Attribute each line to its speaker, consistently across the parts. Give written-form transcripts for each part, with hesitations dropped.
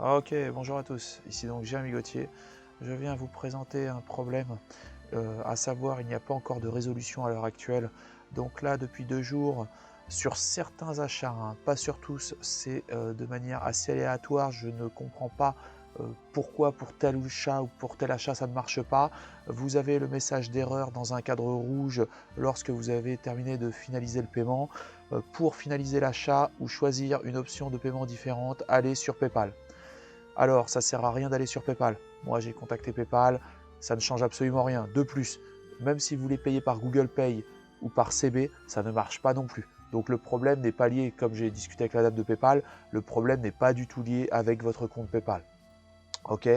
Speaker 1: Ok, bonjour à tous, ici donc Jérémy Gauthier. Je viens vous présenter un problème, à savoir il n'y a pas encore de résolution à l'heure actuelle. Donc là, depuis 2 jours, sur certains achats, hein, pas sur tous, c'est de manière assez aléatoire. Je ne comprends pas pourquoi pour tel achat ou pour tel achat ça ne marche pas. Vous avez le message d'erreur dans un cadre rouge lorsque vous avez terminé de finaliser le paiement. Pour finaliser l'achat ou choisir une option de paiement différente, allez sur PayPal. Alors, ça ne sert à rien d'aller sur PayPal. Moi, j'ai contacté PayPal, ça ne change absolument rien. De plus, même si vous voulez payer par Google Pay ou par CB, ça ne marche pas non plus. Donc le problème n'est pas lié, comme j'ai discuté avec la dame de PayPal, le problème n'est pas du tout lié avec votre compte PayPal. Ok.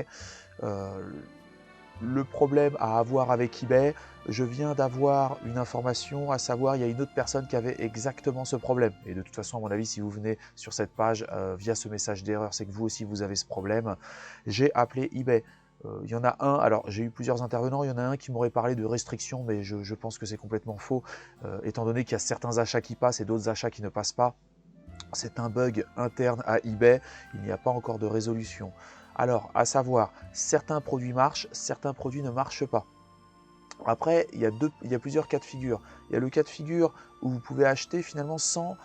Speaker 1: Le problème à avoir avec eBay, je viens d'avoir une information, à savoir il y a une autre personne qui avait exactement ce problème. Et de toute façon, à mon avis, si vous venez sur cette page via ce message d'erreur, c'est que vous aussi vous avez ce problème. J'ai appelé eBay. Il y en a un, alors j'ai eu plusieurs intervenants, il y en a un qui m'aurait parlé de restrictions, mais je pense que c'est complètement faux, étant donné qu'il y a certains achats qui passent et d'autres achats qui ne passent pas. C'est un bug interne à eBay, il n'y a pas encore de résolution. Alors, à savoir, certains produits marchent, certains produits ne marchent pas. Après, il y a plusieurs cas de figure. Il y a le cas de figure où vous pouvez acheter finalement sans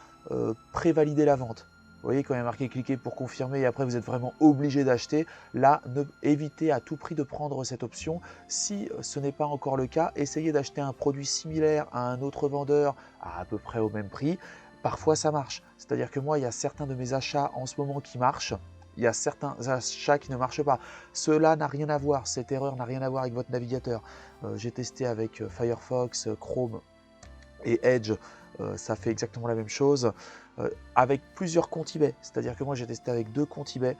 Speaker 1: prévalider la vente. Vous voyez, quand il y a marqué cliquer pour confirmer et après vous êtes vraiment obligé d'acheter, là, évitez à tout prix de prendre cette option. Si ce n'est pas encore le cas, essayez d'acheter un produit similaire à un autre vendeur à peu près au même prix. Parfois, ça marche. C'est-à-dire que moi, il y a certains de mes achats en ce moment qui marchent. Il y a certains achats qui ne marchent pas. Cela n'a rien à voir, cette erreur n'a rien à voir avec votre navigateur. J'ai testé avec Firefox, Chrome et Edge, ça fait exactement la même chose. Avec plusieurs comptes eBay, c'est-à-dire que moi j'ai testé avec 2 comptes eBay,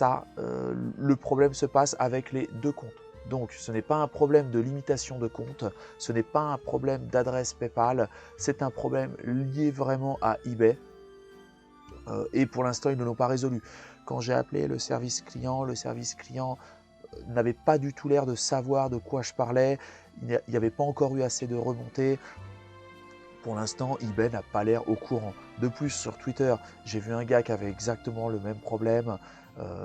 Speaker 1: le problème se passe avec les 2 comptes. Donc ce n'est pas un problème de limitation de compte, ce n'est pas un problème d'adresse PayPal, c'est un problème lié vraiment à eBay. Et pour l'instant, ils ne l'ont pas résolu. Quand j'ai appelé le service client n'avait pas du tout l'air de savoir de quoi je parlais. Il n'y avait pas encore eu assez de remontées. Pour l'instant, eBay n'a pas l'air au courant. De plus, sur Twitter, j'ai vu un gars qui avait exactement le même problème.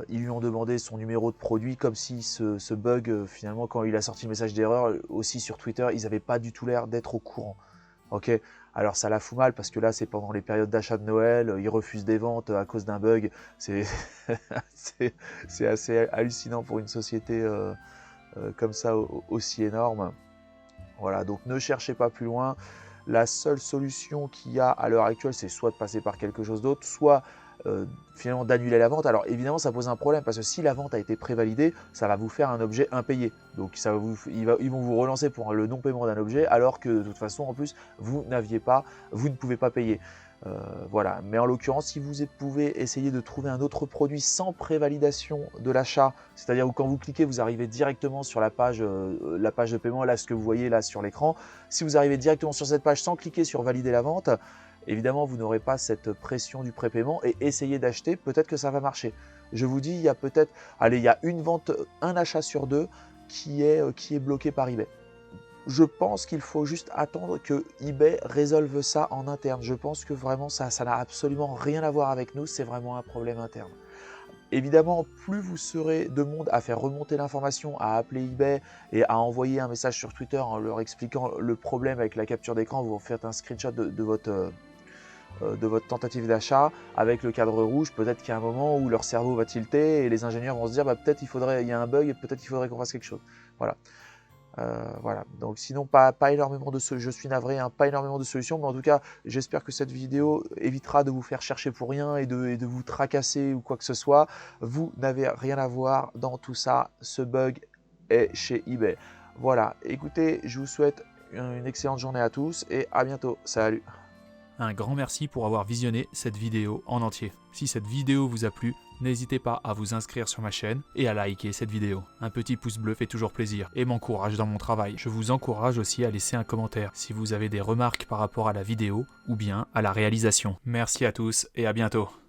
Speaker 1: Ils lui ont demandé son numéro de produit, comme si ce bug, finalement, quand il a sorti le message d'erreur, aussi sur Twitter, ils n'avaient pas du tout l'air d'être au courant. Ok, alors ça la fout mal parce que là c'est pendant les périodes d'achat de Noël, ils refusent des ventes à cause d'un bug. C'est c'est assez hallucinant pour une société comme ça aussi énorme. Voilà, donc ne cherchez pas plus loin. La seule solution qu'il y a à l'heure actuelle, c'est soit de passer par quelque chose d'autre, soit finalement d'annuler la vente. Alors évidemment, ça pose un problème parce que si la vente a été prévalidée, ça va vous faire un objet impayé. Donc ils vont vous relancer pour le non-paiement d'un objet, alors que de toute façon, en plus, vous ne pouvez pas payer. Voilà. Mais en l'occurrence, si vous pouvez essayer de trouver un autre produit sans prévalidation de l'achat, c'est-à-dire où quand vous cliquez, vous arrivez directement sur la page de paiement, là ce que vous voyez là sur l'écran. Si vous arrivez directement sur cette page sans cliquer sur valider la vente, évidemment, vous n'aurez pas cette pression du prépaiement et essayez d'acheter, peut-être que ça va marcher. Je vous dis, il y a peut-être, allez, il y a une vente, un achat sur 2 qui est bloqué par eBay. Je pense qu'il faut juste attendre que eBay résolve ça en interne. Je pense que vraiment ça n'a absolument rien à voir avec nous, c'est vraiment un problème interne. Évidemment, plus vous serez de monde à faire remonter l'information, à appeler eBay et à envoyer un message sur Twitter en leur expliquant le problème avec la capture d'écran, vous faites un screenshot de votre tentative d'achat avec le cadre rouge, peut-être qu'il y a un moment où leur cerveau va tilter et les ingénieurs vont se dire peut-être il y a un bug et peut-être qu'il faudrait qu'on fasse quelque chose. Voilà. Voilà, donc sinon pas énormément de je suis navré, hein, pas énormément de solutions, mais en tout cas j'espère que cette vidéo évitera de vous faire chercher pour rien et de vous tracasser ou quoi que ce soit. Vous n'avez rien à voir dans tout ça, ce bug est chez eBay. Voilà, écoutez, je vous souhaite une excellente journée à tous et à bientôt, salut.
Speaker 2: Un grand merci pour avoir visionné cette vidéo en entier. Si cette vidéo vous a plu, n'hésitez pas à vous inscrire sur ma chaîne et à liker cette vidéo. Un petit pouce bleu fait toujours plaisir et m'encourage dans mon travail. Je vous encourage aussi à laisser un commentaire si vous avez des remarques par rapport à la vidéo ou bien à la réalisation. Merci à tous et à bientôt.